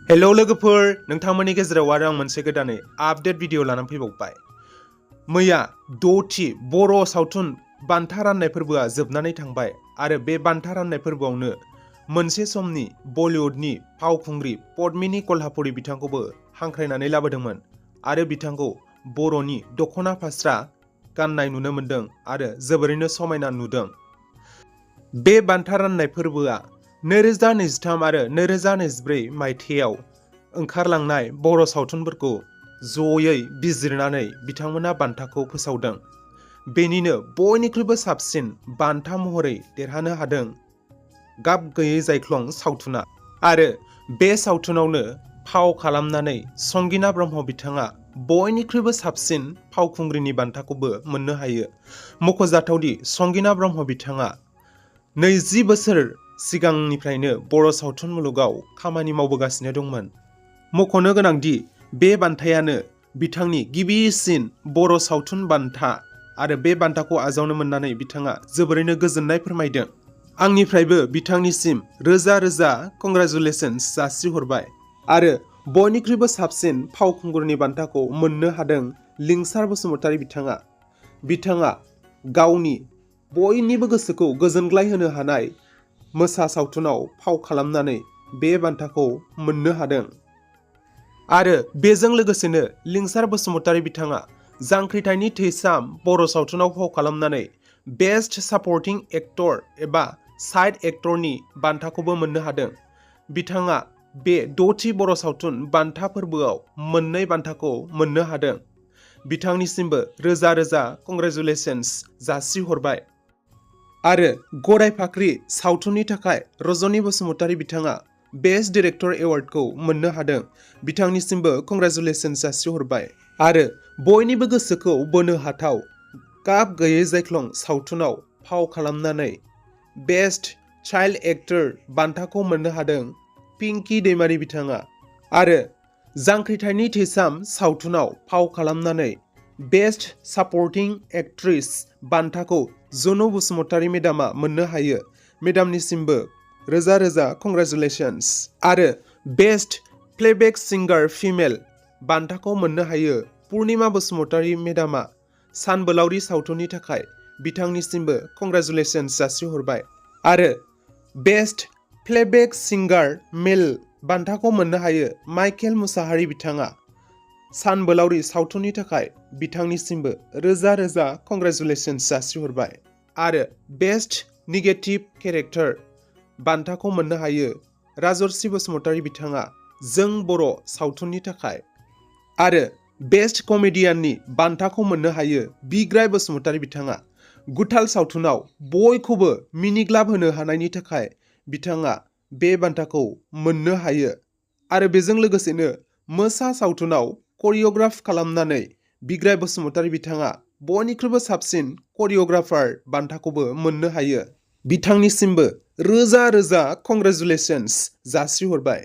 Hello लोगोफोर, नोंथांमोननि गेजेराव आरो आं मोनसे गोदानै आपडेट भिडिअ लानानै फैबावबाय। मैया 6थि बर' सावथुन बान्था राननाय फोरबोआ जोबनानै थांबाय आरो बे बान्था राननाय फोरबोआवनो मोनसे समनि बलिउडनि फावखुंग्रि पद्मिनी कल्हापुरी बिथांखौबो हांख्रायनानै लाबोदोंमोन आरो बिथांखौ बर'नि दख'ना फास्रा गाननाय नुनो मोन्दों आरो जोबोरैनो समायना नुदों। बे बान्था राननाय फोरबोआ 2023 आरो 2024 मायथाइयाव ओंखारलांनाय बर' सावथुनफोरखौ जयै बिजिरनानै बिथांमोना बान्थाखौ फोसावदों। बेनिनो बयनिख्रुइबो साबसिन बान्था महरै देरहानो हादों गाब गैयै जायख्लं सावथुना आरो बे सावथुनावनो फाव खालामनानै संगिना ब्रह्म बिथाङा बयनिख्रुइबो साबसिन फावखुंग्रिनि बान्थाखौबो मोननो हायो। मख'जाथावदि संगिना ब्रह्म बिथाङा 20 बोसोर सिगांनिफ्रायनो बर' सावथुन मुलुगाव खामानि मावबोगासिनो दंमोन। मख'नो गोनांदि बे बान्थायानो बिथांनि गिबिसिन बर' सावथुन बान्था आरो बे बान्थाखौ आजावनो मोननानै बिथाङा जोबोरैनो गोजोननाय फोरमायदों। आंनिफ्रायबो बिथांनिसिम रोजा रोजा कंग्रेचुलेसन्स जासिहरबाय आरो बयनिख्रुइबो साबसिन फावखुंगुरनि बान्थाखौ मोननो हादों लिंसार बसुमतारी बिथाङा गावनि बयनिबो गोसोखौ गोजोनग्लाय होनो हानाय मोसा सावथुनाव फाव खालामनानै बे बान्थाखौ मोननो हादों आरो बेजों लोगोसेनो लिंसार बसुमतारी बिथाङा जांख्रिथायनि थैसाम बर' सावथुनाव फाव खालामनानै बेस्ट सापर्टिं एक्टर एबा साइड एक्टरनि बान्थाखौबो मोननो हादों। बिथाङा बे 6थि बर' सावथुन बान्था फोरबोआव मोननै बान्थाखौ मोननो हादों। बिथांनिसिमबो रोजा रोजा कंग्रेचुलेसन्स जासिहरबाय आरो गराय फाख्रि सावथुननि थाखाय रजनी बसुमतारी बिथाङा बेस्ट डिरेक्टर एवार्डखौ मोननो हादों। बिथांनिसिमबो कंग्रेचुलेसन्स जासिहरबाय आरो बयनिबो गोसोखौ बोनो हाथाव गाब गैयै जायख्लं सावथुनाव फाव खालामनानै बेस्ट चाइल्ड एक्टर बान्थाखौ मोननो हादों पिंकी दैमारी बिथाङा आरो जांख्रिथायनि थैसाम सावथुनाव फाव खालामनानै बेस्ट सापर्टिं एक्ट्रेस बान्थाखौ जनु बसुमतारी मेडामा मोननो हायो। मेडामनिसिमबो रोजा रोजा कंग्रेचुलेसन्स आरो बेस्ट प्लेबेक सिंगार फिमेल बान्थाखौ मोननो हायो पुर्णिमा बसुमतारी मेडामा सानबोलावरि सावथुननि थाखाय बिथांनिसिमबो कंग्रेचुलेसन्स जासिहरबाय आरो बेस्ट प्लेबेक सिंगार मेल बान्थाखौ मोननो हायो माइकेल मुसाहारि बिथाङा सानबोलावरि सावथुननि थाखाय बिथांनिसिमबो रोजा रोजा कंग्रेचुलेसन्स जासिहरबाय आरो बेस्ट निगेटिभ केरेक्टार बान्थाखौ मोननो हायो राजर्षि बसुमतारी बिथाङा जों बर' सावथुननि थाखाय आरो बेस्ट कमेडियाननि बान्थाखौ मोननो हायो बिग्राय बसुमतारी बिथाङा गुथाल सावथुनाव बयखौबो मिनिग्लाब होनो हानायनि थाखाय बिथाङा बे बान्थाखौ मोननो हायो आरो बेजों लोगोसेनो मोसा सावथुनाव करिय'ग्राफ खालामनानै बिग्राय बसुमतारी बिथाङा बयनिख्रुइबो साबसिन करिय'ग्राफार बान्थाखौबो मोननो हायो। बिथांनिसिमबो रोजा रोजा कंग्रेचुलेसन्स जासिहरबाय।